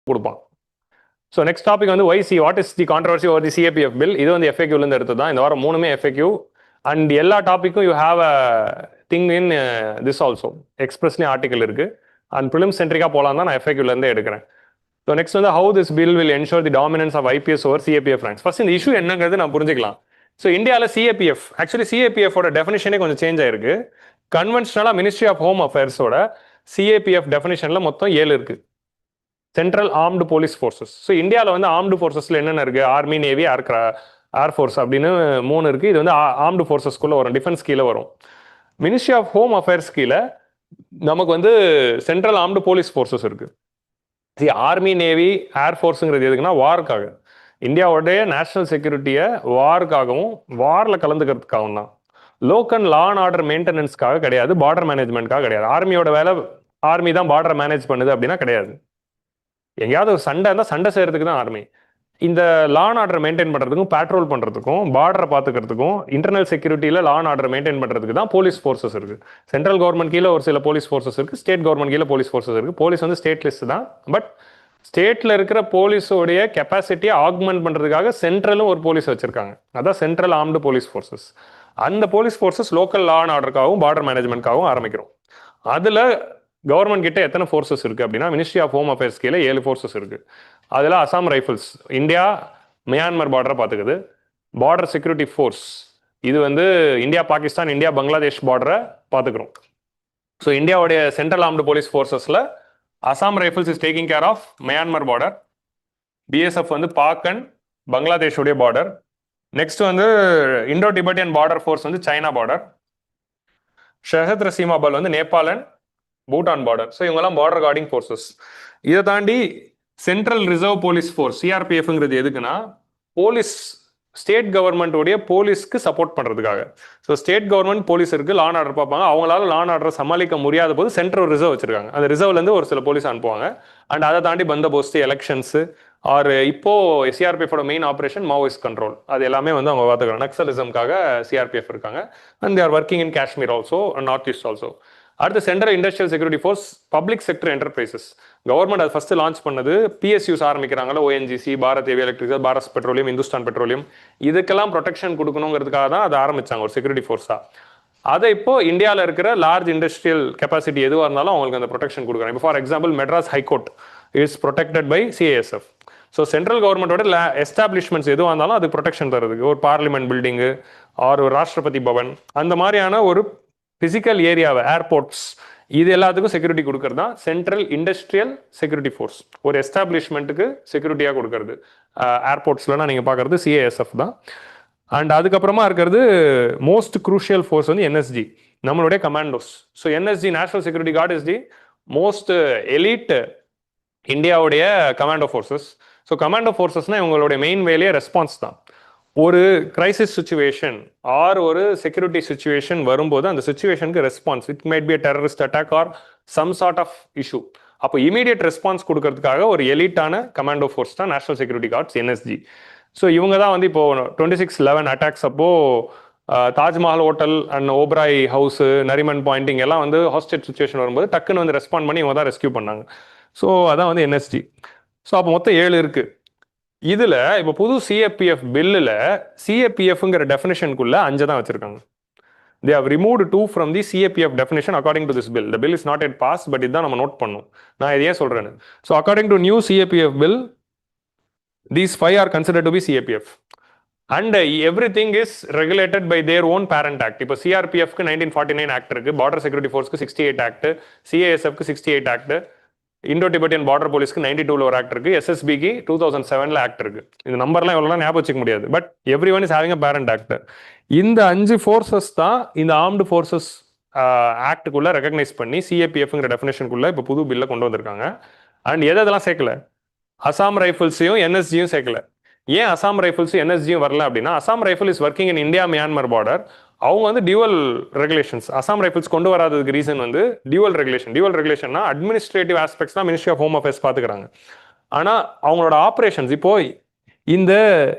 கொடுப்பான். So next topic வந்து YC what is the controversy over the CAPF bill. இது வந்து எஃப்ஏக்யூலேருந்து எடுத்து தான். இந்த வாரம் 3மே எஃப்ஏக்யூ. அண்ட் எல்லா டாப்பிக்கும் you have a thing in this also. எக்ஸ்பிரஸ்லேயும் ஆர்டிகல் இருக்கு. அண்ட் ப்ரிலிம் சென்ட்ரிக்காக போகலாம் தான் நான் எஃப்ஏக்யூலேருந்தே எடுக்கிறேன். ஸோ நெக்ஸ்ட் வந்து how this bill will ensure the dominance of IPS over CAPF ranks. First இந்த இஷ்யூ என்னங்கிறது நான் புரிஞ்சுக்கலாம். ஸோ இந்தியாவில் சிஏபிஎஃப் ஆக்சுவலி சிஏபிஎஃபோட டெஃபினிஷனே கொஞ்சம் சேஞ்ச் ஆயிருக்கு. கன்வென்ஷனலாக மினிஸ்ட்ரி ஆஃப் ஹோம் அஃபேர்ஸோட சிஏபிஎஃப் டெஃபினிஷனில் மொத்தம் 7 இருக்கு. Central armed police forces. So இந்தியாவில் வந்து ஆர்ம்டு ஃபோர்ஸஸில் என்னென்ன இருக்குது? ஆர்மி, நேவி, ஏர்ஃபோர்ஸ் அப்படின்னு 3 இருக்குது. இது வந்து ஆர்ம்டு ஃபோர்ஸஸ்குள்ளே வரும், டிஃபென்ஸ் கீழே வரும். மினிஸ்ட்ரி ஆஃப் ஹோம் அஃபேர்ஸ் கீழே நமக்கு வந்து சென்ட்ரல் ஆர்ம்டு போலீஸ் ஃபோர்ஸஸ் இருக்குது. ஆர்மி, நேவி, ஏர்ஃபோர்ஸுங்கிறது எதுக்குன்னா வார்க்காக. இந்தியாவுடைய நேஷனல் செக்யூரிட்டியை வார்க்காகவும் வாரில் கலந்துக்கிறதுக்காகவும் தான். லோக்கல் லா அண்ட் ஆர்டர் மெயின்டெனன்ஸ்க்காக கிடையாது, பார்டர் மேனேஜ்மெண்ட்காக கிடையாது. ஆர்மியோட வேலை ஆர்மி தான் பார்டரை மேனேஜ் பண்ணுது அப்படின்னா கிடையாது. எங்கேயாவது ஒரு சண்டை இருந்தால் சண்டை செய்யறதுக்கு தான் ஆர்மி. இந்த லா அண்ட் ஆர்டர் மெயின்டைன் பண்ணுறதுக்கும், பேட்ரோல் பண்ணுறதுக்கும், பார்டரை பார்த்துக்கிறதுக்கும், இன்டர்னல் செக்யூரிட்டியில் லா அண்ட் ஆர்டர் மெயின்டைன் பண்ணுறதுக்கு தான் போலீஸ் ஃபோர்ஸஸ் இருக்குது. சென்ட்ரல் கவர்மெண்ட் கீழே ஒரு சில போலீஸ் ஃபோர்ஸஸ் இருக்குது, ஸ்டேட் கவர்மெண்ட் கீழே போலீஸ் ஃபோர்ஸஸ் இருக்குது. போலீஸ் வந்து ஸ்டேட் லிஸ்ட் தான். பட் ஸ்டேட்டில் இருக்கிற போலீஸோடைய கெப்பாசிட்டியை ஆக்மெண்ட் பண்ணுறதுக்காக சென்ட்ரலும் ஒரு போலீஸ் வச்சுருக்காங்க. அதான் சென்ட்ரல் ஆர்ம்டு போலீஸ் ஃபோர்ஸஸ். அந்த police forces local law and ஆர்டருக்காகவும் பார்டர் மேனேஜ்மெண்ட்காகவும் ஆரம்பிக்கிறோம். அதில் கவர்மெண்ட் கிட்ட எத்தனை ஃபோர்ஸஸ் இருக்கு அப்படின்னா, மினிஸ்ட்ரி ஆஃப் ஹோம் அஃபேர்ஸ் கீழே 7 ஃபோர்ஸஸ் இருக்கு. அதில் அசாம் ரைஃபிள்ஸ் இந்தியா மியான்மர் பார்டரை பார்த்துக்குது. பார்டர் செக்யூரிட்டி ஃபோர்ஸ் இது வந்து இந்தியா பாகிஸ்தான், இந்தியா பங்களாதேஷ் பார்டரை பார்த்துக்கிறோம். ஸோ இந்தியாவுடைய சென்ட்ரல் ஆர்ம்டு போலீஸ் ஃபோர்ஸஸில் Assam rifles is taking care of Myanmar border. BSF வந்து பாக் அண்ட் பங்களாதேஷோடைய பார்டர். நெக்ஸ்ட் வந்து இண்டோ டிபெட்டியன் பார்டர் ஃபோர்ஸ் வந்து சைனா பார்டர். ஷஹத்ர சீமா பல் வந்து Nepal and Bhutan border. So இவங்கெல்லாம் பார்டர் கார்டிங் ஃபோர்ஸஸ். இதை தாண்டி சென்ட்ரல் ரிசர்வ் போலீஸ் ஃபோர்ஸ் சிஆர்பிஎஃப்ங்கிறது எதுக்குன்னா, போலீஸ் ஸ்டேட் கவர்மெண்ட்டோடைய போலீஸ்க்கு சப்போர்ட் பண்ணுறதுக்காக. ஸோ ஸ்டேட் கவர்மெண்ட் போலீஸ் இருக்குது, லா அண்ட் ஆர்டர் பார்ப்பாங்க. அவங்களால லா அண்ட் ஆர்டரை சமாளிக்க முடியாத போது சென்ட்ரல் ரிசர்வ் வச்சிருக்காங்க. அந்த ரிசர்வ்லேருந்து ஒரு சில போலீஸ் அனுப்புவாங்க. அண்ட் அதை தாண்டி பந்தோபஸ்து, எலெக்ஷன்ஸு ஆர் இப்போ சிஆர்பிஎஃபோட மெயின் ஆப்ரேஷன் மாவோயிஸ்ட் கண்ட்ரோல், அது எல்லாமே வந்து அவங்க பார்த்துக்கிறாங்க. நக்சலிசம்காக சிஆர்பிஎஃப் இருக்காங்க. And they're working in Kashmir also, north east also. அடுத்து central industrial security force, public sector enterprises. Government அது ஃபர்ஸ்ட் லான்ச் பண்ணது பிஎஸ்யூஸ் ஆரம்பிக்கிறாங்களா, ONGC, Bharat heavy electrical, Bharat petroleum, Hindustan petroleum. இதுக்கெல்லாம் ப்ரொடெக்ஷன் கொடுக்கணுங்கிறதுக்காக தான் அதை ஆரம்பிச்சாங்க ஒரு செக்யூரிட்டி ஃபோர்ஸா. அதை இப்போ இந்தியாவில் இருக்கிற லார்ஜ் இண்டஸ்ட்ரியல் கெப்பாசிட்டி எதுவாக இருந்தாலும் அவங்களுக்கு அந்த ப்ரொடெக்ஷன் கொடுக்குறாங்க. இப்போ for example Madras high court is protected by CASF. So central கவர்மெண்டோட எஸ்டாப்ளிஷ்மெண்ட்ஸ் எதுவாக இருந்தாலும் அது ப்ரொடெக்ஷன் தரதுக்கு, ஒரு பார்லிமெண்ட் பில்டிங்கு ஆர் ஒரு ராஷ்டிரபதி பவன், அந்த மாதிரியான ஒரு பிசிக்கல் ஏரியாவை, ஏர்போர்ட்ஸ், இது எல்லாத்துக்கும் செக்யூரிட்டி கொடுக்கறது தான் சென்ட்ரல் இண்டஸ்ட்ரியல் செக்யூரிட்டி ஃபோர்ஸ். ஒரு எஸ்டாப்ளிஷ்மெண்ட்டுக்கு செக்யூரிட்டியாக கொடுக்கறது. ஏர்போர்ட்ஸ்லாம் நீங்கள் பார்க்குறது சிஏஎஸ்எஃப் தான். அண்ட் அதுக்கப்புறமா இருக்கிறது மோஸ்ட் குரூஷியல் ஃபோர்ஸ் வந்து என்எஸ்ஜி, நம்மளுடைய commandos. So NSG, national security guard, is the most elite இந்தியாவுடைய கமாண்டோ ஃபோர்ஸஸ். ஸோ கமாண்டோ ஃபோர்ஸஸ்னால் இவங்களுடைய மெயின் வேலையே ரெஸ்பான்ஸ் தான். ஒரு கிரைசிஸ் சுச்சுவேஷன் ஆர் ஒரு செக்யூரிட்டி சுச்சுவேஷன் வரும்போது அந்த சுச்சுவேஷனுக்கு response, it may be a terrorist attack or some sort of issue, அப்போ இமீடியட் ரெஸ்பான்ஸ் கொடுக்கறதுக்காக ஒரு எலிட்டான கமாண்டோ ஃபோர்ஸ் தான் national security guards, NSG. So இவங்க தான் வந்து இப்போ 26/11 அட்டாக்ஸ் அப்போ Taj Mahal hotel and Oberoi house, Nariman pointing எல்லாம் வந்து ஹாஸ்டேஜ் சுச்சுவேஷன் வரும்போது டக்குன்னு வந்து ரெஸ்பாண்ட் பண்ணி இவங்க தான் ரெஸ்கியூ பண்ணாங்க. ஸோ அதான் வந்து என்எஸ்ஜி. ஸோ அப்போ மொத்தம் 7 இருக்குது. இதில் இப்போ புது சிஏபிஎஃப் பில்லில் சிஏபிஎஃப்ங்கிற டெஃபினேஷனுக்குள்ள 5 தான் வச்சிருக்காங்க. They have removed 2 from the CAPF definition according to this bill. The bill is not yet passed, but இதுதான் நம்ம நோட் பண்ணணும். நான் இதையே சொல்றேன். So according to new CAPF bill, these 5 are considered to be CAPF. And everything is regulated by their own parent act. இப்போ சிஆர்பிஎஃப்க்கு 1949 act இருக்கு, border security ஃபோர்ஸ்க்கு 68 ஆக்ட், சிஏஎஸ்எஃப்க்கு 68 ஆக்ட், இண்டோ டிபெட்டியன் பார்டர் போலீஸ்க்கு 92ல ஒரு ஆக்ட் இருக்கு, எஸ்எஸ்பிக்கு 2007ல ஆக்ட் இருக்கு. இந்த நம்பர்லாம் எவ்வளோ ஞாபகம் வச்சுக்க முடியாது, but every one is having a parent act. இந்த 5 ஃபோர்ஸஸ் தான் இந்த ஆர்ம்டு ஃபோர்ஸஸ் ஆக்டுக்குள்ள ரெகக்னைஸ் பண்ணி சிஏபிஎஃப்ங்கிற டெஃபினேஷனுக்குள்ள இப்போ புது பில்ல கொண்டு வந்திருக்காங்க. அண்ட் எதெல்லாம் சேர்க்கல, அசாம் ரைஃபிள்ஸையும் என்எஸ்ஜியும் சேர்க்கல. ஏன் அசாம் ரைஃபிள்ஸும் என்எஸ்ஜியும் வரல அப்படின்னா, Assam rifle is working in India Myanmar border. அவங்க வந்து டியூவல் ரெகுலேஷன்ஸ். அசாம் ரைஃபிள்ஸ் கொண்டு வராததுக்கு ரீசன் வந்து டியூவல் ரெகுலேஷன். டியூவல் ரெகுலேஷன்னா அட்மினிஸ்ட்ரேட்டிவ் ஆஸ்பெக்ட்ஸ் தான் மினிஸ்ட்ரி ஆஃப் ஹோம் அஃபேர்ஸ் பார்த்துக்கிறாங்க. ஆனால் அவங்களோட ஆப்ரேஷன்ஸ் இப்போ இந்த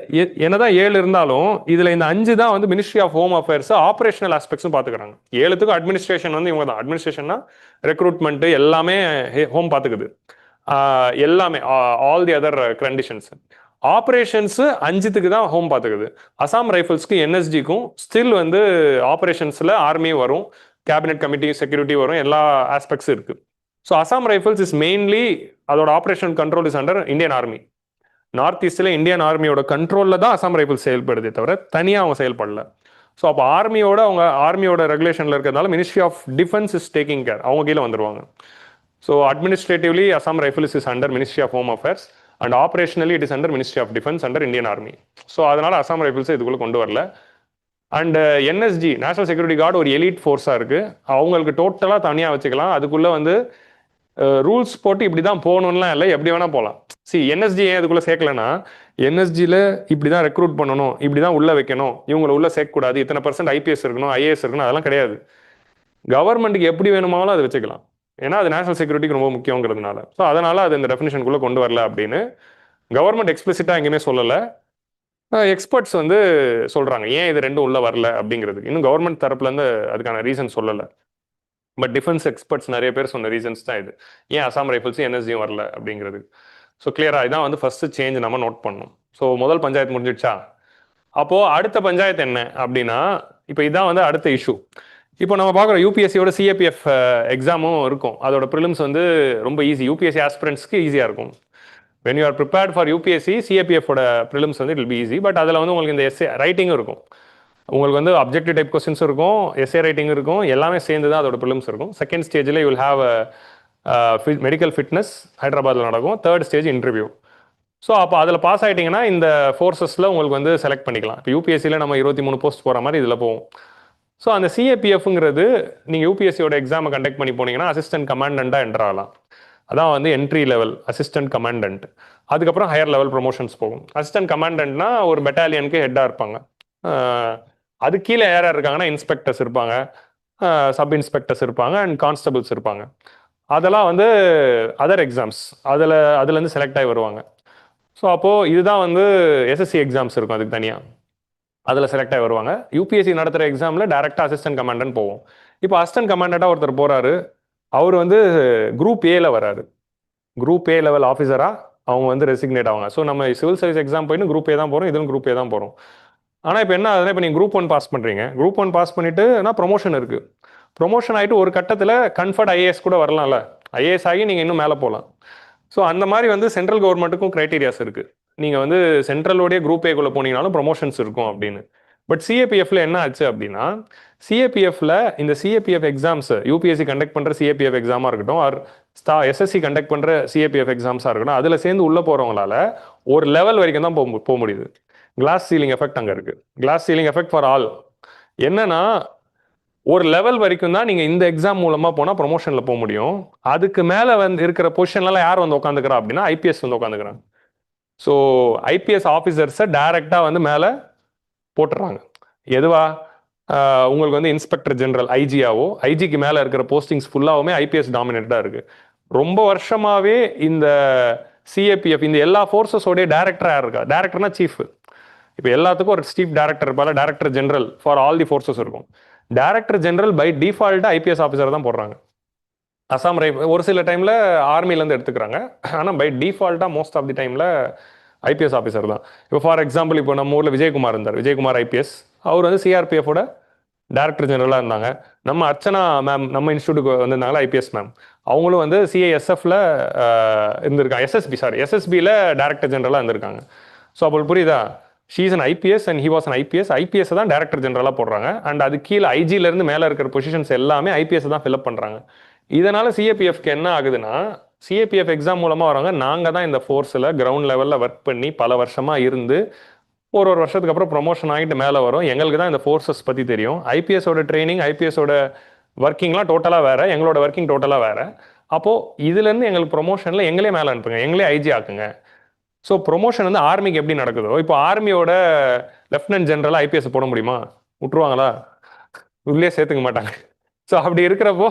என்னதான் 7 இருந்தாலும் இதில் இந்த 5 தான் வந்து ministry of home affairs operational ஆஸ்பெக்ட்ஸும் பார்த்துக்கிறாங்க. 7த்துக்கும் அட்மினிஸ்ட்ரேஷன் வந்து இவங்க தான். அட்மினிஸ்ட்ரேஷன்னா ரெக்ரூட்மெண்ட் எல்லாமே ஹோம் பார்த்துக்குது. எல்லாமே all the other conditions. Operations 5த்துக்கு தான் ஹோம் பார்த்துக்குது. அசாம் ரைஃபிள்ஸ்க்கு என்எஸ்ஜிக்கும் ஸ்டில் வந்து ஆப்ரேஷன்ஸில் ஆர்மியும் வரும், கேபினெட் கமிட்டி செக்யூரிட்டி வரும், எல்லா ஆஸ்பெக்ட்ஸும் இருக்குது. So Assam rifles is mainly அதோட operation control is under Indian army. North ஈஸ்டில் இந்தியன் ஆர்மியோட கண்ட்ரோலில் தான் அசாம் ரைஃபிள்ஸ் செயல்படுதே தவிர தனியாக அவங்க செயல்படல. ஸோ அப்போ ஆர்மியோட ரெகுலேஷனில் இருக்கிறதுனால ministry of defence is taking care, அவங்க கீழே வந்துருவாங்க. So administratively Assam rifles is under ministry of home affairs and operationally it is under ministry of defence under Indian army. So அதனால அசாம் ரைஃபிள்ஸை இதுக்குள்ளே கொண்டு வரல. And NSG national security guard ஒரு elite ஃபோர்ஸாக இருக்குது, அவங்களுக்கு டோட்டலாக தனியாக வச்சுக்கலாம். அதுக்குள்ளே வந்து ரூல்ஸ் போட்டு இப்படி தான் போகணும்லாம் இல்லை, எப்படி வேணால் போகலாம். என்எஸ்ஜி ஏன் அதுக்குள்ளே சேர்க்கலன்னா, என்எஸ்ஜியில் இப்படி தான் ரெக்ரூட் பண்ணணும், இப்படி தான் உள்ளே வைக்கணும், இவங்களை உள்ளே சேர்க்கக்கூடாது, இத்தனை % ஐபிஎஸ் இருக்கணும், ஐஏஎஸ் இருக்கணும், அதெல்லாம் கிடையாது. கவர்மெண்ட்டுக்கு எப்படி வேணுமாலும் அதை வச்சுக்கலாம், ஏன்னா அது நேஷனல் செக்யூரிட்டிக்கு ரொம்ப முக்கியங்கிறதுனால. ஸோ அதனால் அது இந்த டெஃபினேஷனுக்குள்ளே கொண்டு வரல அப்படின்னு கவர்மெண்ட் எக்ஸ்பிளிசிட்டாக எங்கேயுமே சொல்லலை. எக்ஸ்பர்ட்ஸ் வந்து சொல்கிறாங்க ஏன் இது ரெண்டும் உள்ளே வரல அப்படிங்கிறதுக்கு. இன்னும் கவர்மெண்ட் தரப்புலேருந்து அதுக்கான ரீசன் சொல்லலை. பட் டிஃபென்ஸ் எக்ஸ்பர்ட்ஸ் நிறைய பேர் சொன்ன ரீசன்ஸ் தான் இது, ஏன் அசாம் ரைஃபிள்ஸும் என்எஸ்ஜியும் வரல அப்படிங்கிறது. ஸோ கிளியராக இதான் வந்து ஃபர்ஸ்ட் சேஞ்ச் நம்ம நோட் பண்ணணும். ஸோ முதல் பஞ்சாயத்து முடிஞ்சிடுச்சா? அப்போது அடுத்த பஞ்சாயத்து என்ன அப்படின்னா, இப்போ இதான் வந்து அடுத்த இஷ்யூ. இப்போ நம்ம பார்க்குறோம் யூபிஎஸ்சியோட சிஏபிஎஃப் எக்ஸாமும் இருக்கும். அதோட ப்ரிலிம்ஸ் வந்து ரொம்ப ஈஸி, யூபிஎஸ்சி ஆஸ்பிரண்ட்ஸ்க்கு ஈஸியாக இருக்கும். When you are prepared for UPSC சிஏபிஎஃபோட ப்ரிலிம்ஸ் வந்து it will be easy. But அதில் வந்து உங்களுக்கு இந்த எஸ்ஏ ரைட்டிங்கும் இருக்கும், உங்களுக்கு வந்து அப்ஜெக்டிவ் டைப் கொஸ்டின்ஸ் இருக்கும், எஸ்ஏ ரைட்டிங் இருக்கும், எல்லாமே சேர்ந்து தான் அதோட ப்ரிலிம்ஸ் இருக்கும். செகண்ட் ஸ்டேஜில் you will have medical fitness ஹைதராபாத்தில் நடக்கும். Third stage interview. ஸோ அப்போ அதில் பாஸ் ஆகிட்டிங்கன்னா இந்த ஃபோர்ஸஸில் உங்களுக்கு வந்து செலக்ட் பண்ணிக்கலாம். இப்போ யூபிஎஸ்சியில் நம்ம 23 போஸ்ட் போகிற மாதிரி இதில் போவோம். ஸோ அந்த சிஏபிஎஃப்ங்கிறது நீங்கள் யூபிஎஸ்சியோட எக்ஸாமை கண்டக்ட் பண்ணி போனீங்கன்னா அசிஸ்டன்ட் கமாண்டண்ட்டாக என்டர் ஆகலாம். அதான் வந்து என்ட்ரி லெவல் அசிஸ்டன்ட் கமாண்டன்ட். அதுக்கப்புறம் ஹையர் லெவல் ப்ரொமோஷன்ஸ் போகும். அசிஸ்டன்ட் கமாண்டன்ட்னா ஒரு பெட்டாலியனுக்கு ஹெட்டாக இருப்பாங்க. அது கீழே யார் யார் இருக்காங்கன்னா இன்ஸ்பெக்டர்ஸ் இருப்பாங்க, சப் இன்ஸ்பெக்டர்ஸ் இருப்பாங்க அண்ட் கான்ஸ்டபிள்ஸ் இருப்பாங்க. அதெல்லாம் வந்து அதர் எக்ஸாம்ஸ் அதுலேருந்து செலக்ட் ஆகி வருவாங்க. ஸோ அப்போது இதுதான் வந்து எஸ்எஸ்சி எக்ஸாம்ஸ் இருக்கும், அதுக்கு தனியாக அதில் செலக்ட் ஆகி வருவாங்க. யூபிஎஸ்சி நடத்துகிற எக்ஸாமில் டேரெக்டாக அசிஸ்டன்ட் கமாண்டன்ட் போவோம். இப்போ அசிஸ்டன்ட் கமாண்டண்ட்டாக ஒருத்தர் போகிறாரு, அவர் வந்து குரூப் ஏல வராரு, குரூப் ஏ லெவல் ஆஃபீஸராக அவங்க வந்து ரெசிக்னேட் ஆவாங்க. ஸோ நம்ம சிவில் சர்வீஸ் எக்ஸாம் போயிட்டு குரூப் ஏ தான் போகிறோம், இதுவும் குரூப் ஏ தான் போகிறோம். ஆனால் இப்போ என்ன ஆகுதுன்னா, இப்போ நீங்கள் குரூப் 1 பாஸ் பண்ணுறீங்க, குரூப் 1 பாஸ் பண்ணிவிட்டு ஆனால் ப்ரொமோஷன் இருக்குது, ப்ரொமோஷன் ஆகிட்டு ஒரு கட்டத்தில் கன்ஃபர்ட் ஐஏஎஸ் கூட வரலாம்ல, ஐஏஎஸ் ஆகி நீங்கள் இன்னும் மேலே போகலாம். ஸோ அந்த மாதிரி வந்து சென்ட்ரல் கவர்மெண்ட்டுக்கும் க்ரைட்டீரியாஸ் இருக்குது. நீங்கள் வந்து சென்ட்ரலோடைய குரூப் ஏக்குள்ளே போனீங்கனாலும் ப்ரொமோஷன்ஸ் இருக்கும் அப்படின்னு. பட் சிஏபிஎஃப்ல என்ன ஆச்சு அப்படின்னா, சிஏபிஎஃப்ல இந்த சிஏபிஎஃப் எக்ஸாம்ஸ் யூபிஎஸ்சி கண்டக்ட் பண்ணுற சிஏபிஎஃப் எக்ஸாமாக இருக்கட்டும், ஆர் எஸ்எஸ்சி கண்டக்ட் பண்ணுற சிஏபிஎஃப் எக்ஸாம்ஸாக இருக்கட்டும், அதில் சேர்ந்து உள்ளே போகிறவங்களால ஒரு லெவல் வரைக்கும் தான் போக முடியுது. கிளாஸ் சீலிங் எஃபெக்ட் அங்கே இருக்குது. Glass ceiling effect for all என்னன்னா, ஒரு லெவல் வரைக்கும் தான் நீங்கள் இந்த எக்ஸாம் மூலமாக போனால் ப்ரொமோஷனில் போக முடியும். அதுக்கு மேலே வந்து இருக்கிற பொசிஷன்லாம் யார் வந்து உட்காந்துக்கிறா அப்படின்னா ஐபிஎஸ் வந்து உட்காந்துக்கிறாங்க. ஸோ ஐபிஎஸ் ஆஃபீஸர்ஸை டைரெக்டாக வந்து மேலே போட்டுறாங்க. எதுவா உங்களுக்கு வந்து இன்ஸ்பெக்டர் ஜெனரல் ஐஜியாவோ, ஐஜிக்கு மேலே இருக்கிற போஸ்டிங்ஸ் ஃபுல்லாகவுமே ஐபிஎஸ் டாமினேட்டடாக இருக்குது. ரொம்ப வருஷமாகவே இந்த சிஏபிஎஃப் இந்த எல்லா ஃபோர்ஸஸோடைய டைரக்டர் யார் இருக்கா? டைரக்டர்னா சீஃப். இப்போ எல்லாத்துக்கும் ஒரு சீஃப் டைரக்டர் இருப்பால, director general for all the forces இருக்கும். டைரக்டர் ஜெனரல் பை டிஃபால்ட்டாக ஐபிஎஸ் ஆஃபீஸர் தான் போடுறாங்க. அசாம் ஒரு சில டைமில் ஆர்மிலேருந்து எடுத்துக்கிறாங்க, ஆனால் பை டிஃபால்ட்டாக மோஸ்ட் ஆஃப் தி டைமில் ஐபிஎஸ் ஆஃபீஸர் தான். இப்போ ஃபார் எக்ஸாம்பிள் இப்போ நம்ம ஊரில் விஜயகுமார் இருந்தார், விஜயகுமார் ஐபிஎஸ், அவர் வந்து சிஆர்பிஎஃபோட டைரக்டர் ஜெனரலாக இருந்தாங்க. நம்ம அர்ச்சனா மேம் நம்ம இன்ஸ்டியூட்டுக்கு வந்திருந்தாங்களா ஐபிஎஸ் மேம், அவங்களும் வந்து சிஐஎஸ்எஃப்ல இருந்திருக்காங்க, எஸ்எஸ்பியில் டைரக்டர் ஜெனரலாக இருந்திருக்காங்க. ஸோ அப்போ புரியுதா, she's an IPS and he was an IPS. IPS தான் டைரக்டர் ஜெனரலாக போடுறாங்க அண்ட் அது கீழே ஐஜிலேருந்து மேலே இருக்கிற பொசிஷன்ஸ் எல்லாமே ஐபிஎஸ் தான் ஃபில்அப் பண்ணுறாங்க. இதனால் சிஏபிஎஃப்க்கு என்ன ஆகுதுன்னா, சிஏபிஎஃப் எக்ஸாம் மூலமாக வராங்க, நாங்கள் தான் இந்த ஃபோர்ஸில் கிரவுண்ட் லெவலில் ஒர்க் பண்ணி பல வருஷமாக இருந்து ஒரு வருஷத்துக்கு அப்புறம் ப்ரொமோஷன் ஆகிட்டு மேலே வரும், எங்களுக்கு தான் இந்த ஃபோர்ஸஸ் பற்றி தெரியும். ஐபிஎஸோட ட்ரைனிங் ஐபிஎஸோட ஒர்க்கிங்லாம் டோட்டலாக வேறு, எங்களோட ஒர்க்கிங் டோட்டலாக வேறு. அப்போது இதுலேருந்து எங்களுக்கு ப்ரொமோஷனில் எங்களே மேலே அனுப்புங்க, எங்களே ஐஜி ஆக்குங்க. ஸோ ப்ரொமோஷன் வந்து ஆர்மிக்கு எப்படி நடக்குதோ, இப்போ ஆர்மியோட லெஃப்டினன்ட் ஜெனரலாக ஐபிஎஸ் போட முடியுமா? விட்டுருவாங்களா? உள்ளே சேர்த்துக்க மாட்டாங்க. ஸோ அப்படி இருக்கிறப்போ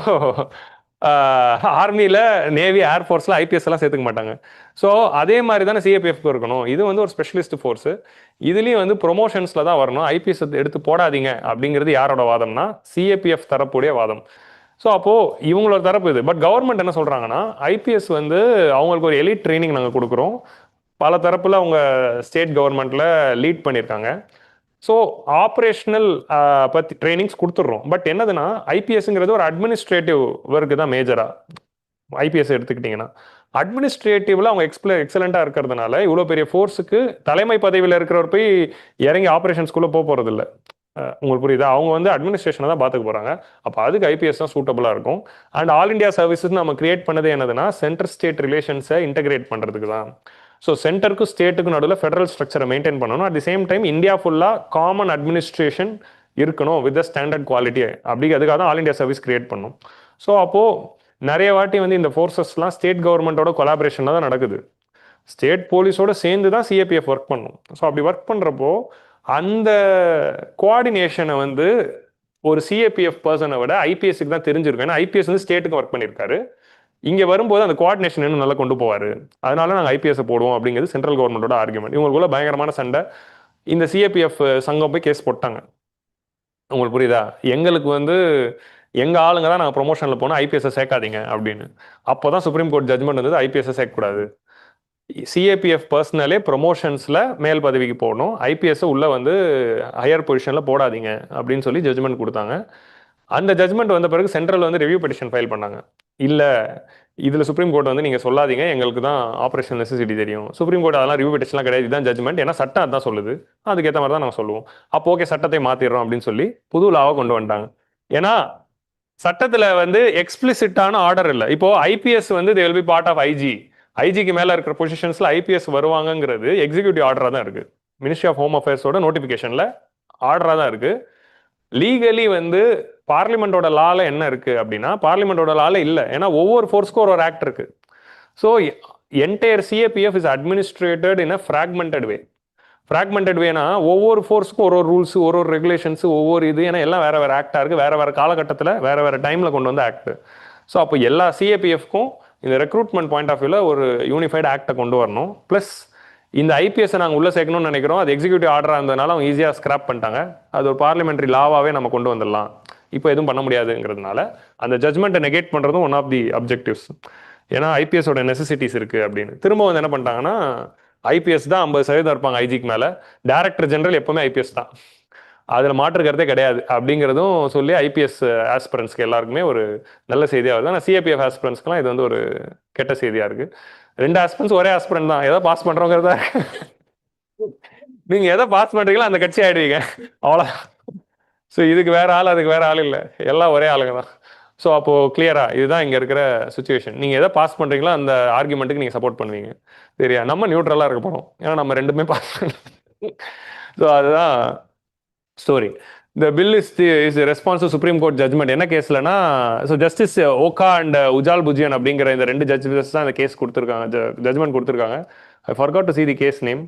ஆர்மியில் நேவி ஏர்ஃபோர்ஸில் ஐபிஎஸ் எல்லாம் சேர்த்துக்க மாட்டாங்க. ஸோ அதே மாதிரி தானே சிஏபிஎஃப்க்கு இருக்கணும். இது வந்து ஒரு ஸ்பெஷலிஸ்ட் ஃபோர்ஸு, இதுலேயும் வந்து ப்ரொமோஷன்ஸில் தான் வரணும். ஐபிஎஸ் எடுத்து போடாதீங்க அப்படிங்கிறது யாரோட வாதம்னா சிஏபிஎஃப் தரப்புடைய வாதம். ஸோ அப்போது இவங்களோட தரப்பு இது. பட் கவர்மெண்ட் என்ன சொல்கிறாங்கன்னா, ஐபிஎஸ் வந்து அவங்களுக்கு ஒரு எலிட் ட்ரைனிங் நாங்கள் கொடுக்குறோம். பல தரப்பில் அவங்க ஸ்டேட் கவர்மெண்ட்டில் லீட் பண்ணியிருக்காங்க. ஸோ ஆப்ரேஷனல் பற்றி ட்ரைனிங்ஸ் கொடுத்துட்றோம். பட் என்னதுன்னா, ஐபிஎஸ்ங்கிறது ஒரு அட்மினிஸ்ட்ரேட்டிவ் ஒர்க்கு தான் மேஜராக. ஐபிஎஸ் எடுத்துக்கிட்டிங்கன்னா அட்மினிஸ்ட்ரேட்டிவ்ல அவங்க எக்ஸலண்ட்டாக இருக்கிறதுனால இவ்வளோ பெரிய ஃபோர்ஸுக்கு தலைமை பதவியில் இருக்கிறவர் போய் இறங்கி ஆப்ரேஷன்ஸ்குள்ளே போகிறது இல்லை. உங்களுக்கு புரியுதா? அவங்க வந்து அட்மினிஸ்ட்ரேஷனை தான் பார்த்துக்க போகிறாங்க. அப்போ அதுக்கு ஐபிஎஸ் தான் சூட்டபுளாக இருக்கும். அண்ட் ஆல் இண்டியா சர்வீசஸ் நம்ம கிரியேட் பண்ணது என்னதுன்னா, சென்டர் ஸ்டேட் ரிலேஷன்ஸை இன்டகிரேட் பண்ணுறதுக்கு தான். ஸோ சென்டருக்கும் ஸ்டேட்டுக்கும் நடுவில் ஃபெடரல் ஸ்ட்ரக்சரை மெயின்டைன் பண்ணணும். At the same time India ஃபுல்லாக காமன் அட்மினிஸ்ட்ரேஷன் இருக்கணும் வித் த ஸ்டாண்டர்ட் குவாலிட்டி. அப்படி அதுக்காக தான் ஆல் இண்டியா சர்வீஸ் கிரியேட் பண்ணும். ஸோ அப்போது நிறைய வாட்டி வந்து இந்த ஃபோர்ஸஸ்லாம் ஸ்டேட் கவர்மெண்ட்டோட கொலாபரேஷனில் தான் நடக்குது. ஸ்டேட் போலீஸோட சேர்ந்து தான் சிஏபிஎஃப் ஒர்க் பண்ணும். ஸோ அப்படி ஒர்க் பண்ணுறப்போ அந்த கோஆர்டினேஷனை வந்து ஒரு சிஏபிஎஃப் பர்சனை விட ஐபிஎஸ்க்கு தான் தெரிஞ்சிருக்கும். ஏன்னா ஐபிஎஸ் வந்து ஸ்டேட்டுக்கு ஒர்க் பண்ணியிருக்காரு. இங்கே வரும்போது அந்த கோஆர்டினேஷன் இன்னும் நல்லா கொண்டு போவார். அதனால நாங்கள் ஐபிஎஸ் போடுவோம் அப்படிங்கிறது சென்ட்ரல் கவர்மெண்ட்டோட ஆர்குமெண்ட். இவங்களுக்குள்ள பயங்கரமான சண்டை. இந்த சிஏபிஎஃப் சங்கம் போய் கேஸ் போட்டாங்க. உங்களுக்கு புரியுதா? எங்களுக்கு வந்து எங்கள் ஆளுங்க தான் நாங்கள் ப்ரொமோஷனில் போனால் ஐபிஎஸ்ஸை சேர்க்காதீங்க அப்படின்னு. அப்போ தான் சுப்ரீம் கோர்ட் ஜட்மெண்ட் வந்து ஐபிஎஸ்ஸை சேர்க்கக்கூடாது. சிஏபிஎஃப் பர்சனலே ப்ரொமோஷன்ஸில் மேல் பதவிக்கு போகணும், ஐபிஎஸ்ஸை உள்ளே வந்து ஹையர் பொசிஷனில் போடாதீங்க அப்படின்னு சொல்லி ஜட்மெண்ட் கொடுத்தாங்க. அந்த ஜட்மெண்ட் வந்த பிறகு சென்ட்ரல் வந்து ரிவ்யூ பெட்டிஷன் ஃபைல் பண்ணாங்க. இல்லை இதில் சுப்ரீம் கோர்ட் வந்து நீங்கள் சொல்லாதீங்க, எங்களுக்கு தான் ஆப்ரேஷன் நெசசிட்டி தெரியும். சுப்ரீம் கோர்ட் அதெல்லாம் ரிவ்யூ பெட்டிஷன்லாம் கிடையாது, இதுதான் ஜட்மெண்ட், ஏன்னா சட்டம் அதான் சொல்லுது, அதுக்கேற்ற மாதிரி தான் நாங்கள் சொல்லுவோம். அப்போ ஓகே சட்டத்தை மாற்றிடுறோம் அப்படின்னு சொல்லி புது லாவை கொண்டு வந்துட்டாங்க. ஏன்னா சட்டத்தில் வந்து எக்ஸ்பிளிசிட்டான ஆர்டர் இல்லை. இப்போ ஐபிஎஸ் வந்து they will be part of IG. ஐஜிக்கு மேலே இருக்கிற பொசிஷன்ஸில் ஐபிஎஸ் வருவாங்கங்கிறது எக்ஸிக்யூட்டிவ் ஆர்டராக தான் இருக்குது. மினிஸ்ட்ரி ஆஃப் ஹோம் அஃபேர்ஸோட நோட்டிஃபிகேஷனில் ஆர்டராக தான் இருக்குது. லீகலி வந்து பார்லிமெண்டோட லால என்ன இருக்கு அப்படின்னா, பார்லிமெண்டோட லால இல்லை. ஏன்னா ஒவ்வொரு ஃபோர்ஸ்க்கும் ஒரு ஆக்ட் இருக்கு. So entire CAPF is administrated in a fragmented way. Fragmented வேனா ஒவ்வொரு ஃபோர்ஸுக்கும் ஒரு ரூல்ஸ், ஒரு ரெகுலேஷன்ஸ், ஒவ்வொரு இது, ஏன்னா எல்லாம் வேற வேற ஆக்டாக இருக்குது, வேற வேற காலகட்டத்தில் வேற வேற டைமில் கொண்டு வந்த ஆக்ட். ஸோ அப்போ எல்லா சிஏபிஎஃப்க்கும் இந்த ரெக்ரூட்மெண்ட் பாயிண்ட் ஆஃப் வியூவில் ஒரு யூனிஃபைடு ஆக்டை கொண்டு வரணும். ப்ளஸ் இந்த ஐபிஎஸ்ஸை நாங்கள் உள்ளே சேர்க்கணும்னு நினைக்கிறோம். அது எக்ஸிக்யூட்டிவ் ஆர்டராக இருந்ததுனால அவங்க ஈஸியாக ஸ்கிராப் பண்ணிட்டாங்க. அது ஒரு பார்லிமெண்ட்ரி லாவாகவே நம்ம கொண்டு வந்துடலாம், இப்போ எதுவும் பண்ண முடியாதுங்கிறதுனால அந்த ஜட்மெண்ட்டை நெகேட் பண்ணுறதும் ஒன் ஆஃப் தி அப்ஜெக்டிவ்ஸ். ஏன்னா ஐபிஎஸோட நெசசிட்டிஸ் இருக்குது அப்படின்னு. திரும்ப வந்து என்ன பண்ணிட்டாங்கன்னா, ஐபிஎஸ் தான் 50% இருப்பாங்க ஐஜிக்கு மேலே, டைரக்டர் ஜெனரல் எப்பவுமே ஐபிஎஸ் தான், அதில் மாற்றுக்கிறதே கிடையாது அப்படிங்கிறதும் சொல்லி ஐபிஎஸ் ஆஸ்பிரன்ஸ்க்கு எல்லாருக்குமே ஒரு நல்ல செய்தியாக வருது. ஆனால் சிஏபிஎஃப் ஆஸ்பிரன்ஸ்க்குலாம் இது வந்து ஒரு கெட்ட செய்தியாக இருக்குது. 2 ஆஸ்பிரன்ஸ் ஒரே ஆஸ்பிரண்ட் தான், எதை பாஸ் பண்ணுறோங்கிறத நீங்கள் எதை பாஸ் பண்ணுறீங்களோ அந்த கட்சி ஆகிடுவீங்க, அவ்வளோ. ஸோ இதுக்கு வேற ஆள், அதுக்கு வேற ஆள் இல்லை, எல்லாம் ஒரே ஆளுங்க தான். ஸோ அப்போது கிளியரா இதுதான் இங்கே இருக்கிற சுச்சுவேஷன். நீங்கள் எதை பாஸ் பண்ணுறீங்களோ அந்த ஆர்குமெண்ட்டுக்கு நீங்கள் சப்போர்ட் பண்ணுவீங்க, சரியா? நம்ம நியூட்ரலாக இருக்க போகிறோம், ஏன்னா நம்ம ரெண்டுமே பாஸ் பண்ணோம். ஸோ அதுதான் ஸ்டோரி. இந்த bill is response to supreme court judgment. என்ன கேஸ்லனா, so justice Oka and Ujjal புஜியன் அப்படிங்கிற இந்த 2 ஜட்ஜஸ் தான் இந்த கேஸ் கொடுத்துருக்காங்க, ஜட்மெண்ட் கொடுத்துருக்காங்க. I forgot to see the case name.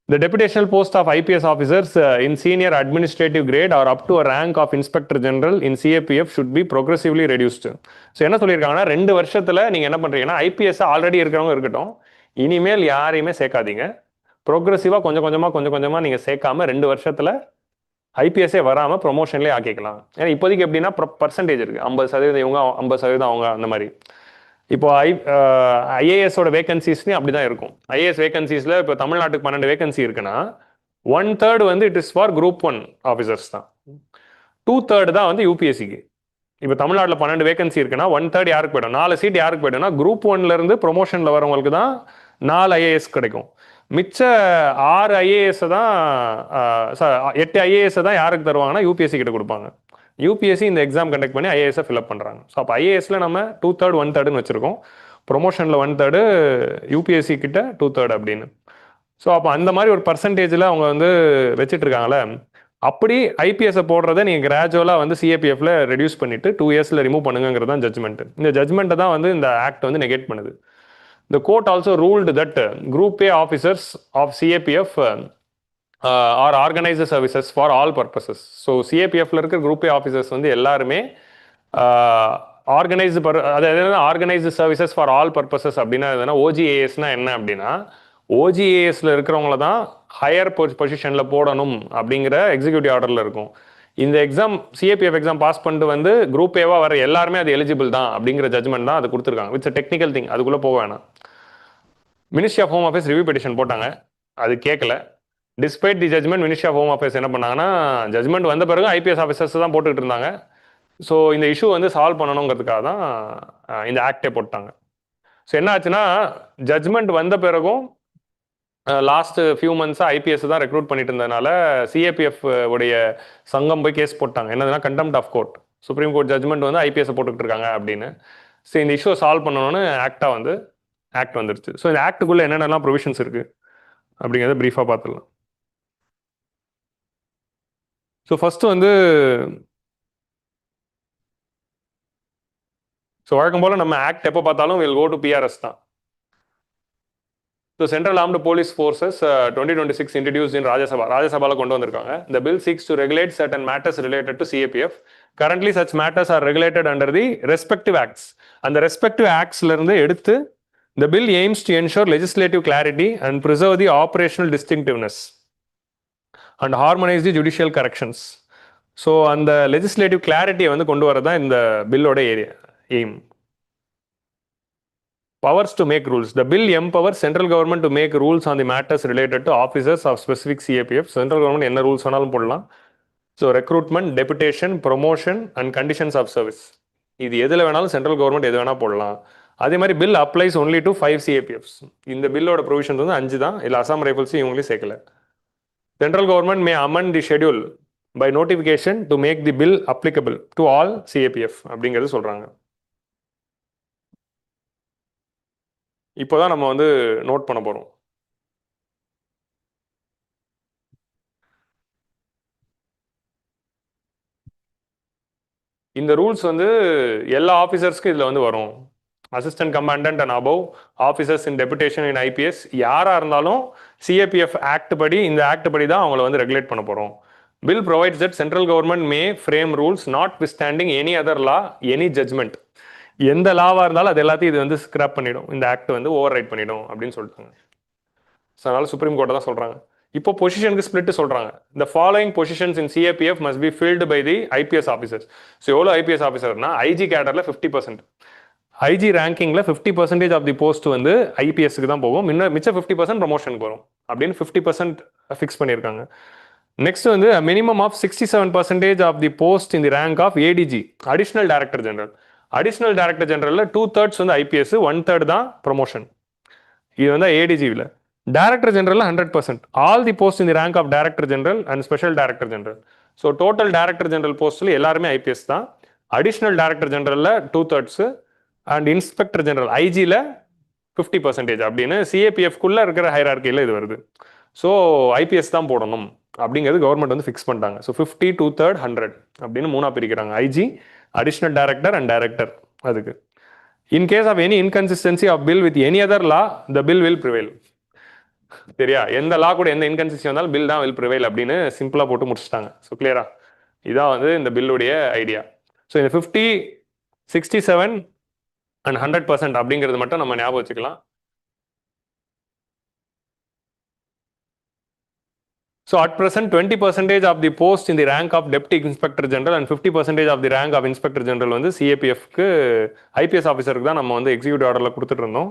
The deputational post of IPS officers in senior administrative grade or up to a rank of Inspector General in CAPF should be progressively reduced. So என்ன சொல்லியிருக்காங்கன்னா, 2 வருஷத்தில் நீங்கள் என்ன பண்ணுறீங்கன்னா, IPS already இருக்கிறவங்க இருக்கட்டும், இனிமேல் யாரையுமே சேர்க்காதீங்க, ப்ரோக்ரெசிவாக கொஞ்சம் கொஞ்சமாக நீங்கள் சேர்க்காம 2 வருஷத்தில் ஐபிஎஸ்ஸே வராமல் ப்ரொமோஷன்லேயே ஆக்கிக்கலாம். ஏன்னா இப்போதைக்கு எப்படின்னா பர்சன்டேஜ் இருக்குது, 50% இவங்க 50% அவங்க, அந்த மாதிரி. இப்போ ஐஏஎஸோட வேகன்சிஸ்லையும் அப்படி தான் இருக்கும். ஐஏஎஸ் வேகன்சிஸில் இப்போ தமிழ்நாட்டுக்கு 12 வேகன்சி இருக்குன்னா 1/3 வந்து it is for group 1 officers தான், 2/3 தான் வந்து யூபிஎஸ்சிக்கு. இப்போ தமிழ்நாட்டில் 12 வேகன்சி இருக்குன்னா 1/3 யாருக்கு போய்டும், 4 சீட் யாருக்கு போய்டும்னா குரூப் 1லேருந்து ப்ரொமோஷனில் வரவங்களுக்கு தான் 4 ஐஏஎஸ் கிடைக்கும். மிச்ச 6 ஐஏஎஸ் தான் 8 ஐஏஎஸ் தான் யாருக்கு தருவாங்கன்னா யூபிஎஸ்சி கிட்ட கொடுப்பாங்க. யூபிஎஸ்சி இந்த எக்ஸாம் கண்டக்ட் பண்ணி ஐஏஎஸை ஃபில்அப் பண்ணுறாங்க. ஸோ அப்போ ஐஏஎஸில் நம்ம 2/3 1/3ன்னு வச்சுருக்கோம், ப்ரொமோஷனில் 1/3, யூபிஎஸ்சி கிட்ட 2/3 அப்படின்னு. ஸோ அப்போ அந்த மாதிரி ஒரு பர்சன்டேஜில் அவங்க வந்து வச்சுட்டு இருக்காங்களே, அப்படி ஐபிஎஸ்ஸை போடுறதை நீங்கள் கிராஜுவலாக வந்து சிஏபிஎஃப்ல ரெடியூஸ் பண்ணிவிட்டு 2 இயர்ஸில் ரிமூவ் பண்ணுங்கிறது தான் ஜட்மெண்ட். இந்த ஜட்மெண்ட்டை தான் வந்து இந்த ஆக்ட் வந்து நெகேட் பண்ணுது. The court also ruled that Group A officers of CAPF are organized services for all purposes. So CAPFல இருக்கிற Group A officers வந்து எல்லாருமே organised services for all purposes அப்படின்னா எதுனா, ஓஜிஏஎஸ்னா என்ன அப்படின்னா, ஓஜிஏஎஸ்ல இருக்கிறவங்கள தான் ஹையர் பொசிஷனில் போடணும் அப்படிங்கிற எக்ஸிக்யூட்டிவ் ஆர்டரில் இருக்கும். இந்த எக்ஸாம் சிஏபிஎஃப் எக்ஸாம் பாஸ் பண்ணிட்டு வந்து குரூப் ஏவா வர எல்லாருமே அது எலிஜிபிள் தான் அப்படிங்கிற ஜட்மெண்ட் தான் அது கொடுத்துருக்காங்க. இட்ஸ் டெக்னிக்கல் திங், அதுக்குள்ளே போக வேணாம். Ministry of home affairs review petition போட்டாங்க, அது கேட்கல. Despite the judgment ministry of home affairs என்ன பண்ணாங்கன்னா, ஜட்மெண்ட் வந்த பிறகு ஐபிஎஸ் ஆஃபீஸர்ஸ் தான் போட்டுக்கிட்டு இருந்தாங்க. ஸோ இந்த இஷ்யூ வந்து சால்வ் பண்ணணுங்கிறதுக்காக தான் இந்த ஆக்டே போட்டாங்க. ஸோ என்ன ஆச்சுன்னா, ஜட்மெண்ட் வந்த பிறகும் லாஸ்ட் ஃபியூ மந்த்ஸாக ஐபிஎஸ் தான் ரெக்ரூட் பண்ணிட்டு இருந்ததுனால சிஏபிஎஃப் உடைய சங்கம் போய் கேஸ் போட்டாங்க. என்னதுன்னா contempt of court, supreme court judgment வந்து ஐபிஎஸ் போட்டுக்கிட்டு இருக்காங்க அப்படின்னு. ஸோ இந்த இஷ்யூ சால்வ் பண்ணணும்னு ஆக்ட் வந்துருச்சு. ஸோ இந்த ஆக்டுக்குள்ளே என்னென்னலாம் ப்ரொவிஷன்ஸ் இருக்குது அப்படிங்கிறத ப்ரீஃபாக பார்த்துடலாம். ஸோ ஃபஸ்ட்டு வந்து ஸோ வழக்கம் போல் நம்ம ஆக்ட் எப்போ பார்த்தாலும் வில் கோ டு பிஆர்எஸ் தான். So central armed police forces 2026 introduced in ராஜ்யசபாவில் கொண்டு வந்திருக்காங்க. The bill seeks to regulate certain matters related to CAPF. Currently such matters are regulated under the respective acts. அந்த respective ஆக்ட்ஸ்லேருந்து எடுத்து the bill aims to ensure legislative clarity and preserve the operational distinctiveness and harmonize the judicial corrections. So அந்த legislative கிளாரிட்டியை வந்து கொண்டு வரதான் இந்த பில்லோட aim. Powers to make rules. The bill empowers central government to make rules on the matters related to officers of specific CAPF. Central government என்ன rules வேணாலும் போடலாம். So recruitment, deputation, promotion and conditions of service, இது எதில் வேணாலும் central government எது வேணால் போடலாம். அதே மாதிரி bill applies only to 5 CAPFs. இந்த பில்லோட ப்ரொவிஷன் வந்து 5 தான். இல்லை அசாம் ரைஃபிள்ஸ் இவங்களே சேர்க்கல. Central government may amend the schedule by notification to make the bill applicable to all CAPF அப்படிங்கிறது சொல்கிறாங்க. இப்போதான் நம்ம வந்து நோட் பண்ண போகிறோம். இந்த ரூல்ஸ் வந்து எல்லா ஆஃபீஸர்ஸ்க்கும் இதில் வந்து வரும். Assistant commandant and above, officers in deputation in IPS, யாராக இருந்தாலும் சிஏபிஎஃப் ஆக்ட் படி, இந்த ஆக்ட் படி தான் அவங்கள வந்து ரெகுலேட் பண்ண போகிறோம். Bill provides that central government may frame rules notwithstanding any other law, any judgment. எந்த லாவாக இருந்தாலும் அது எல்லாத்தையும் இது வந்து ஸ்கிராப் பண்ணிடும், இந்த ஆக்ட் வந்து ஓவர் ரைட் பண்ணிடும் அப்படின்னு சொல்லிட்டாங்க. ஸோ அதனால சுப்ரீம் கோர்ட்டை தான் சொல்கிறாங்க. இப்போ பொசிஷனுக்கு ஸ்பிளிட் சொல்கிறாங்க. இந்த following positions in CAPF must be filled by the IPS officers. So எவ்வளோ ஐபிஎஸ் ஆஃபீஸர்னா, ஐஜி கேடரில் 50%, ஐஜி ரேங்கிங்கில் 50% ஆஃப் தி போஸ்ட் வந்து ஐபிஎஸ்க்கு தான் போகும். மிச்சம் 50% ப்ரொமோஷனுக்கு வரும் அப்படின்னு 50% ஃபிக்ஸ் பண்ணியிருக்காங்க. நெக்ஸ்ட் வந்து minimum of 67% of the post in the rank of ADG, additional director general. Additional director ஜெனரலில் 2/3 வந்து ஐபிஎஸ், 1/3 தான் ப்ரொமோஷன். இது வந்து ஏடிஜிவில். Director general 100%, all the post in the rank of director general and special director general. So total director general போஸ்ட்டில் எல்லாருமே IPS தான். Additional director ஜெனரலில் 2/3 அண்ட் இன்ஸ்பெக்டர் ஜெனரல் ஐஜியில் 50% அப்படின்னு சிஏபிஎஃப்குள்ளே இருக்கிற ஹைரார்கியில் இது வருது. ஸோ ஐபிஎஸ் தான் போடணும் அப்படிங்கிறது கவர்மெண்ட் வந்து ஃபிக்ஸ் பண்ணிட்டாங்க. ஸோ 50, 2/3, 100 அப்படின்னு 3ஆக பிரிக்கிறாங்க, IG, additional director and director. அதுக்கு in case of any inconsistency of bill with any other law, the bill will prevail. சரியா, எந்த லா கூட எந்த இன்கன்சிஸ்டன்சி வந்தாலும் பில் தான் வில் ப்ரிவைல் அப்படின்னு சிம்பிளாக போட்டு முடிச்சுட்டாங்க. ஸோ கிளியரா, இதான் வந்து இந்த பில்லுடைய ஐடியா. ஸோ இந்த 50, 67 அண்ட் 100% அப்படிங்கிறது மட்டும் நம்ம ஞாபகம் வச்சுக்கலாம். So at present 20% of the post in the rank of Deputy Inspector General and 50% of the rank of Inspector General வந்து சிஏபிஎஃப்க்கு ஐபிஎஸ் ஆஃபீஸருக்கு தான் நம்ம வந்து எக்ஸிக்யூட்டிவ் ஆர்டரில் கொடுத்துட்டு இருந்தோம்.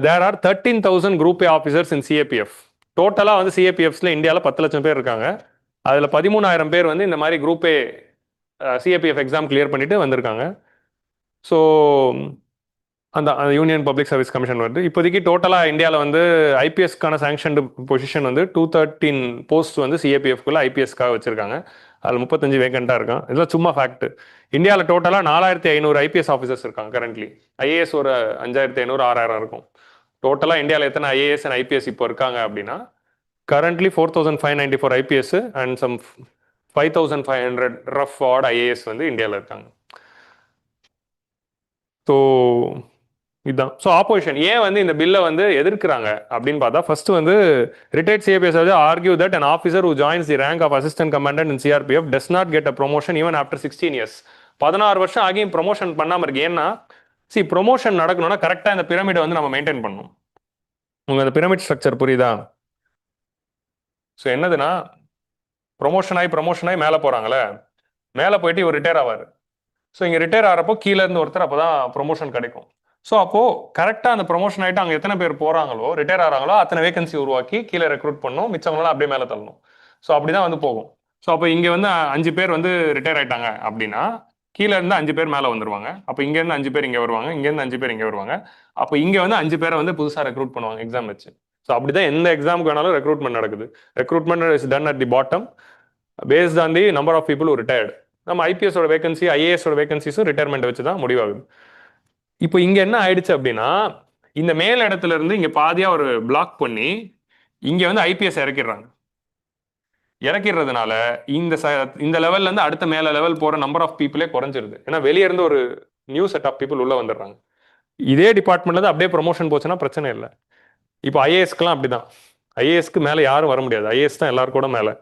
There are 13,000 group A officers in CAPF. டோட்டலாக வந்து சிஏபிஎஃப்ஸில் இந்தியாவில் 10 லட்சம் பேர் இருக்காங்க. அதில் 13,000 பேர் வந்து இந்த மாதிரி group A CAPF exam clear பண்ணிட்டு வந்திருக்காங்க. ஸோ அந்த யூனியன் பப்ளிக் சர்வீஸ் கமிஷன் வருது. இப்போதைக்கு டோட்டலாக இந்தியாவில் வந்து ஐபிஎஸ்க்கான சாங்ஷன்டு பொசிஷன் வந்து 213 போஸ்ட் வந்து சிஏபிஎஃப்குள்ள ஐபிஎஸ்க்காக வச்சிருக்காங்க. அதில் 35 வேகண்டாக இருக்கான். இதெல்லாம் சும்மா ஃபேக்ட். இந்தியாவில் டோட்டலாக 4,500 ஐபிஎஸ் ஆஃபீஸர்ஸ் இருக்காங்க கரண்ட்லி. ஐஏஎஸ் ஒரு 5,500, 6,000 இருக்கும். டோட்டலாக இந்தியாவில் எத்தனை ஐஏஎஸ் அண்ட் ஐபிஎஸ் இப்போ இருக்காங்க அப்படின்னா, currently 4,594 IPS and some 5,500 rough odd IAS வந்து இந்தியாவில் இருக்காங்க. ஸோ இதுதான். ஸோ ஆப்போசிஷன் ஏன் வந்து இந்த பில்லை வந்து எதிர்க்கிறாங்க அப்படின்னு பார்த்தா, ஃபர்ஸ்ட் வந்து retired CAPS argue that an officer who joins the rank of assistant commandant in CRPF does not get a promotion even after 16 years. 16 வருஷம் ஆகியும் ப்ரொமோஷன் பண்ணாமல் இருக்கு. ஏன்னா ப்ரொமோஷன் நடக்கணும்னா கரெக்டாக இந்த பிரமிடை வந்து நம்ம மெயின்டைன் பண்ணணும். உங்களுக்கு அந்த பிரமிட் ஸ்ட்ரக்சர் புரியுதா? ஸோ என்னதுன்னா, ப்ரொமோஷன் ஆகி மேலே போகிறாங்களே, மேலே போயிட்டு இவர் ரிட்டையர் ஆவார். ஸோ இங்கே ரிட்டையர் ஆகிறப்போ கீழே இருந்து ஒருத்தர் அப்போ தான் ப்ரொமோஷன் கிடைக்கும். ஸோ அப்போது கரெக்டாக அந்த ப்ரொமோஷன் ஆகிட்டு அங்கே எத்தனை பேர் போகிறாங்களோ, ரிட்டையர் ஆகிறாங்களோ, அத்தனை வேகன்சி உருவாக்கி கீழே ரெக்ரூட் பண்ணணும், மிச்சவங்களாம் அப்படியே மேலே தள்ளணும். ஸோ அப்படி தான் வந்து போகும். ஸோ அப்போ இங்கே வந்து 5 பேர் வந்து ரிட்டையர் ஆயிட்டாங்க அப்படின்னா, கீழே இருந்து 5 பேர் மேலே வந்துருவாங்க. அப்போ இங்கேருந்து 5 பேர் இங்கே வருவாங்க, இங்கேருந்து 5 பேர் இங்கே வருவாங்க. அப்போ இங்கே வந்து 5 பேரை வந்து புதுசாக ரெக்ரூட் பண்ணுவாங்க எக்ஸாம் வச்சு. ஸோ அப்படி தான் எந்த எக்ஸாமுக்கு வேணாலும் ரெக்ரூட்மெண்ட் நடக்குது. Recruitment is done at the bottom based on the number of people retired. நம்ம ஐபிஎஸோட வேகன்சி, ஐஏஎஸோட வேகன்சிஸும் ரிட்டையர்மெண்ட் வச்சு தான் முடிவாகுது. இப்போ இங்கே என்ன ஆயிடுச்சு அப்படின்னா, இந்த மேல் இடத்துல இருந்து இங்கே பாதியாக ஒரு பிளாக் பண்ணி இங்கே வந்து ஐபிஎஸ் இறக்கிறதுனால இந்த லெவல்ல இருந்து அடுத்த மேல லெவல் போற நம்பர் ஆஃப் பீப்புளே குறைஞ்சிருது. ஏன்னா வெளியே இருந்து ஒரு நியூ செட் ஆஃப் பீப்புள் உள்ள வந்துடுறாங்க. இதே டிபார்ட்மெண்ட்ல இருந்து அப்படியே ப்ரொமோஷன் போச்சுன்னா பிரச்சனை இல்லை. இப்போ ஐஏஎஸ்க்குலாம் அப்படிதான். ஐஏஎஸ்க்கு மேலே யாரும் வர முடியாது. ஐஏஎஸ் தான் எல்லாரும் கூட மேலே.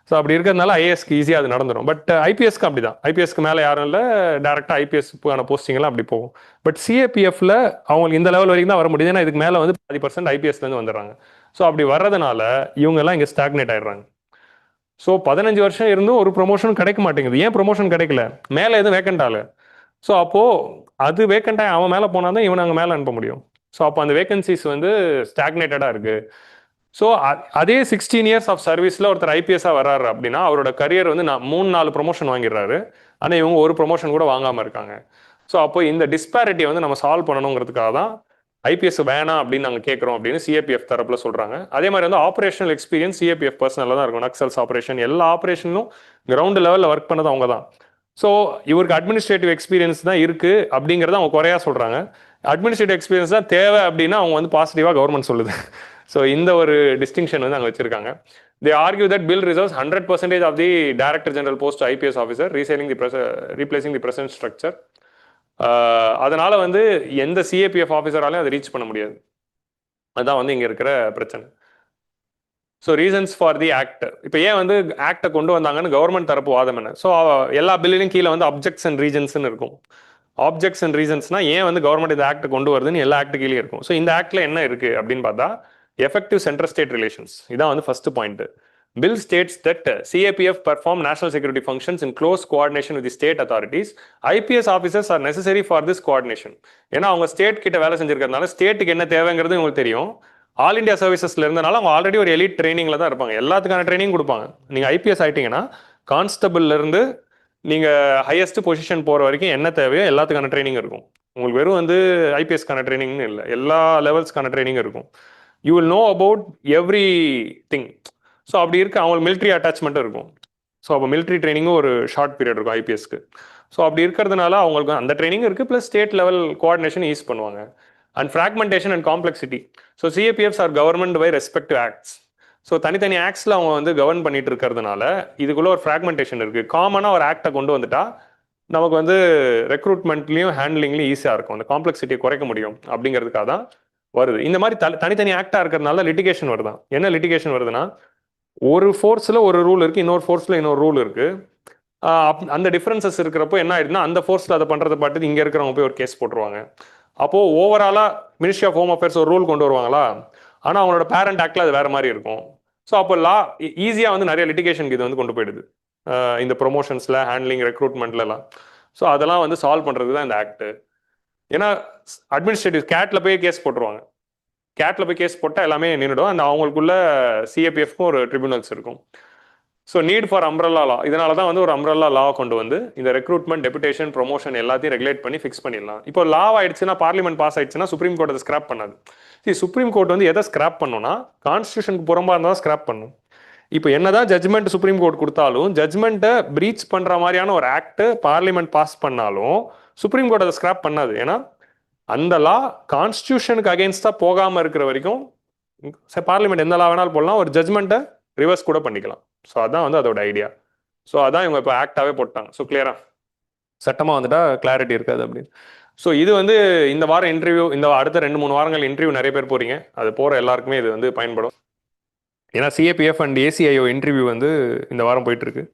ஸோ அப்படி இருக்கிறதுனால ஐஏஎஸ்க்கு ஈஸியாக அது நடந்துடும். பட் ஐபிஎஸ்க்கு அப்படி தான். ஐபிஎஸ்க்கு மேலே யாரும் இல்லை, டேரெக்டாக ஐபிஎஸ்க்கான போஸ்டிங்லாம் அப்படி போகும். பட் சிஏபிஎஃப்ல அவங்களுக்கு இந்த லெவல் வரைக்கும் தான் வர முடியுது. ஏன்னா இதுக்கு மேலே வந்து 10% ஐபிஎஸ்லேருந்து வந்துடுறாங்க. ஸோ அப்படி வர்றதுனால இவங்கெல்லாம் இங்கே ஸ்டாக்னேட் ஆயிடுறாங்க. ஸோ 15 வருஷம் இருந்தும் ஒரு ப்ரொமோஷன் கிடைக்க மாட்டேங்குது. ஏன் ப்ரொமோஷன் கிடைக்கல? மேலே எதுவும் வேக்கண்ட் ஆகல. ஸோ அப்போது அது வேக்கண்டாக அவன் மேலே போனால் தான் இவனை அங்கே மேலே அனுப்ப முடியும். ஸோ அப்போ அந்த வேகன்சிஸ் வந்து ஸ்டாக்னேட்டடாக இருக்குது. ஸோ அதே 16 இயர்ஸ் ஆஃப் சர்வீஸில் ஒருத்தர் ஐபிஎஸ்ஸாக வர்றாரு அப்படின்னா அவரோட கரியர் வந்து 3-4 ப்ரொமோஷன் வாங்கிடுறாரு. ஆனால் இவங்க ஒரு ப்ரொமோஷன் கூட வாங்காமல் இருக்காங்க. ஸோ அப்போ இந்த டிஸ்பாரிட்டியை வந்து நம்ம சால்வ் பண்ணணுங்கிறதுக்காக தான் ஐபிஎஸ் வேணாம் அப்படின்னு நாங்கள் கேட்குறோம் அப்படின்னு சிஏபிஎஃப் தரப்புல சொல்கிறாங்க. அதே மாதிரி வந்து ஆப்ரேஷனல் எக்ஸ்பீரியன்ஸ் சிஏபிஎஃப் பர்சனலாக தான் இருக்கும். நக்சல்ஸ் ஆப்ரேஷன் எல்லா ஆப்ரேஷனும் கிரவுண்ட் லெவலில் ஒர்க் பண்ணது அவங்க தான். ஸோ இவருக்கு அட்மினிஸ்ட்ரேட்டிவ் எக்ஸ்பீரியன்ஸ் தான் இருக்குது அப்படிங்கிறத அவங்க குறையா சொல்கிறாங்க. அட்மினிஸ்ட்ரேட்டிவ் எக்ஸ்பீரியன்ஸ் தான் தேவை அப்படின்னா அவங்க வந்து பாசிட்டிவாக கவர்மெண்ட் சொல்லுது. ஸோ இந்த ஒரு டிஸ்டிங்ஷன் வந்து அங்கே வச்சிருக்காங்க. They argue that bill reserves 100% of the Director General post to IPS officer, replacing the present structure. அதனால வந்து எந்த சிஏபிஎஃப் ஆஃபீஸராலையும் அதை ரீச் பண்ண முடியாது. அதுதான் வந்து இங்கே இருக்கிற பிரச்சனை. So reasons for the act. இப்போ ஏன் வந்து ஆக்டை கொண்டு வந்தாங்கன்னு கவர்மெண்ட் தரப்பு வாதம் என்ன? ஸோ எல்லா பில்லையும் கீழே வந்து அப்ஜெக்ட்ஸ் அண்ட் ரீசன்ஸ்னு இருக்கும். ஆப்ஜெக்ட்ஸ் அண்ட் ரீசன்ஸ்னா ஏன் வந்து கவர்மெண்ட் இந்த ஆக்ட் கொண்டு வருதுன்னு எல்லா ஆக்ட் கீழே இருக்கும். ஸோ இந்த ஆக்ட்ல என்ன இருக்கு அப்படின்னு பார்த்தா எஃபெக்டிவ் சென்ட்ரல் ஸ்டேட் ரிலேஷன்ஸ். இதான் வந்து first point. Bill states that CAPF perform national security functions in close coordination with the state authorities. IPS officers are necessary for this coordination. ஏன்னா அவங்க ஸ்டேட் கிட்ட வேலை செஞ்சிருக்கிறதுனால ஸ்டேட்டுக்கு என்ன தேவைங்கிறது உங்களுக்கு தெரியும். ஆல் இண்டியா சர்வீசஸ்ல இருந்தனால அவங்க ஆல்ரெடி ஒரு எலிட் ட்ரைனிங்ல தான் இருப்பாங்க. எல்லாத்துக்கான ட்ரைனிங் கொடுப்பாங்க. நீங்க ஐபிஎஸ் ஆயிட்டீங்கன்னா கான்ஸ்டபிள்ல இருந்து நீங்க ஹையஸ்ட் பொசிஷன் போற வரைக்கும் என்ன தேவையோ எல்லாத்துக்கான ட்ரைனிங் இருக்கும். உங்களுக்கு வெறும் வந்து ஐபிஎஸ்க்கான ட்ரைனிங்னு இல்லை, எல்லா லெவல்ஸ்க்கான ட்ரைனிங் இருக்கும். You will know about every thing. So அப்படி இருக்க அவங்களுக்கு மிலிட்ரி அட்டாச்மெண்ட்டும் இருக்கும். ஸோ அப்போ மிலிட்ரி ட்ரைனிங்கும் ஒரு ஷார்ட் பீரியட் இருக்கும் ஐபிஎஸ்க்கு. ஸோ அப்படி இருக்கிறதுனால அவங்களுக்கு அந்த ட்ரைனிங் இருக்குது, plus state level coordination use பண்ணுவாங்க. And fragmentation and complexity. So CAPFs are government by respective acts. So தனித்தனி ஆக்ட்ஸில் அவங்க வந்து கவர்ன் பண்ணிட்டு இருக்கிறதுனால இதுக்குள்ளே ஒரு ஃப்ராக்மெண்டேஷன் இருக்குது. காமனாக ஒரு ஆக்டை கொண்டு வந்துட்டா நமக்கு வந்து ரெக்ரூட்மெண்ட்லையும் ஹேண்ட்லிங்லையும் ஈஸியாக இருக்கும். அந்த காம்ப்ளெக்சிட்டியை குறைக்க முடியும் அப்படிங்கிறதுக்காக தான் வருது. இந்த மாதிரி தனித்தனி ஆக்டாக இருக்கிறதுனால லிட்டிகேஷன் வருதான். என்ன லிட்டிகேஷன் வருதுன்னா, ஒரு ஃபோர்ஸில் ஒரு ரூல் இருக்குது, இன்னொரு ஃபோர்ஸில் இன்னொரு ரூல் இருக்குது. அந்த டிஃப்ரென்சஸ் இருக்கிறப்போ என்ன ஆயிடுதுன்னா அந்த ஃபோர்ஸில் அதை பண்ணுறதை பார்த்து இங்கே இருக்கிறவங்க போய் ஒரு கேஸ் போட்டுருவாங்க. அப்போது ஓவராலாக மினிஸ்ட்ரி ஆஃப் ஹோம் அஃபேர்ஸ் ஒரு ரூல் கொண்டு வருவாங்களா, ஆனால் அவங்களோட பேரண்ட் ஆக்டில் அது வேறு மாதிரி இருக்கும். ஸோ அப்போ ஈஸியாக வந்து நிறைய லிட்டிகேஷனுக்கு இது வந்து கொண்டு போயிடுது இந்த ப்ரொமோஷன்ஸில், ஹேண்ட்லிங், ரெக்ரூட்மெண்ட்லலாம். ஸோ அதெல்லாம் வந்து சால்வ் பண்ணுறது தான் இந்த ஆக்ட். ஏன்னா அட்மினிஸ்ட்ரேட்டிவ் கேட்டில் போய் கேஸ் போட்டுருவாங்க. கேட்டில் போய் கேஸ் போட்டால் எல்லாமே நின்றுடும். அந்த அவங்களுக்குள்ள சிஏபிஎஃப்க்கும் ஒரு ட்ரிபியூனல்ஸ் இருக்கும். ஸோ நீட் ஃபார் அம்ப்ரல்லா லா. இதனால தான் வந்து ஒரு அம்ப்ரல்லா லா கொண்டு வந்து இந்த ரெக்ரூட்மெண்ட், டெபுடேஷன், ப்ரொமோஷன் எல்லாத்தையும் ரெகுலேட் பண்ணி ஃபிக்ஸ் பண்ணிடலாம். இப்போ லா ஆயிடுச்சுன்னா, பார்லிமெண்ட் பாஸ் ஆயிடுச்சுன்னா சுப்ரீம் கோர்ட் அதை ஸ்கிராப் பண்ணாது. சுப்ரீம் கோர்ட் வந்து எதை ஸ்கிராப் பண்ணுன்னா கான்ஸ்டியூஷனுக்கு புறம்பா இருந்தால் ஸ்கிராப் பண்ணும். இப்போ என்னதான் ஜட்மெண்ட் சுப்ரீம் கோர்ட் கொடுத்தாலும், ஜட்மெண்ட்டை பிரீச் பண்ணுற மாதிரியான ஒரு ஆக்ட் பார்லிமெண்ட் பாஸ் பண்ணாலும் சுப்ரீம் கோர்ட் அதை ஸ்கிராப் பண்ணாது. ஏன்னா அந்த லா கான்ஸ்டியூஷனுக்கு அகேன்ஸ்டாக போகாமல் இருக்கிற வரைக்கும் பார்லிமெண்ட் எந்த லா வேணாலும் போடலாம், ஒரு ஜட்மெண்ட்டை ரிவர்ஸ் கூட பண்ணிக்கலாம். ஸோ அதான் வந்து அதோட ஐடியா. ஸோ அதான் இவங்க இப்போ ஆக்டாகவே போட்டாங்க. ஸோ கிளியரா சட்டமாக வந்துட்டா கிளாரிட்டி இருக்காது அப்படின்னு. ஸோ இது வந்து இந்த வாரம் இன்டர்வியூ, இந்த அடுத்த 2-3 வாரங்கள் இன்டர்வியூ நிறைய பேர் போறீங்க. அது போகிற எல்லாருக்குமே இது வந்து பயன்படும். ஏன்னா சிஏபிஎஃப் அண்ட் ஏசிஐஓ இன்டர்வியூ வந்து இந்த வாரம் போயிட்டு இருக்கு.